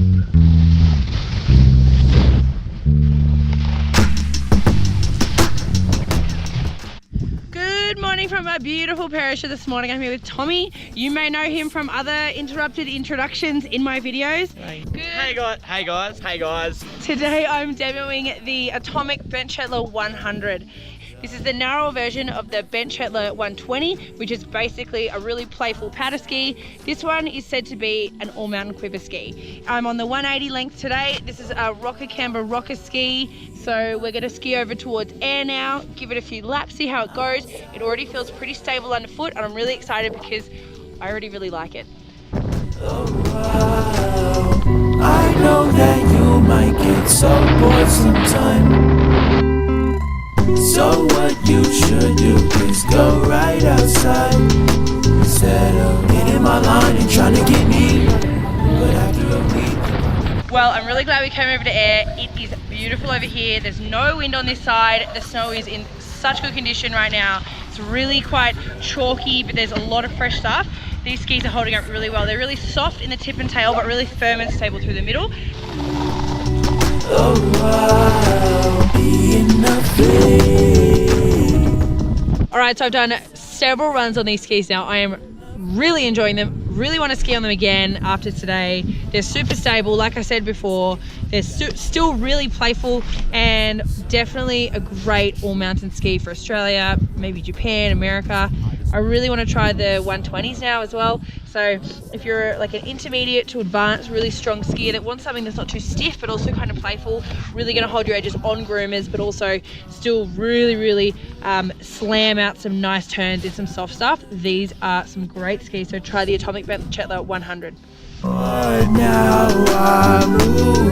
Good morning from my beautiful Perisher this morning. I'm here with Tommy. You may know him from other interrupted introductions in my videos. Hey guys. Today I'm demoing the Atomic Bent Chetler 100. This is the narrow version of the Bent Chetler 120, which is basically a really playful powder ski. This one is said to be an all-mountain quiver ski. I'm on the 180 length today. This is a rocker camber rocker ski. So we're gonna ski over towards air now, give it a few laps, see how it goes. It already feels pretty stable underfoot, and I'm really excited because I already really like it. Oh, wow. I know that you might get so bored sometime. So what you should do is go right outside instead of getting my line and trying to get me. But after a week. Well, I'm really glad we came over to air. It is beautiful over here. There's no wind on this side. The snow is in such good condition right now. It's really quite chalky, but there's a lot of fresh stuff. These skis are holding up really well. They're really soft in the tip and tail, but really firm and stable through the middle. Oh, I'll be in the flame. All right, so I've done several runs on these skis now. I am really enjoying them. Really want to ski on them again after today. They're super stable, like I said before. They're still really playful and definitely a great all-mountain ski for Australia, maybe Japan, America. I really want to try the 120s now as well. So if you're like an intermediate to advanced, really strong skier that wants something that's not too stiff but also kind of playful, really going to hold your edges on groomers but also still really slam out some nice turns in some soft stuff, these are some great skis. So try the Atomic Bent Chetler 100. But now I move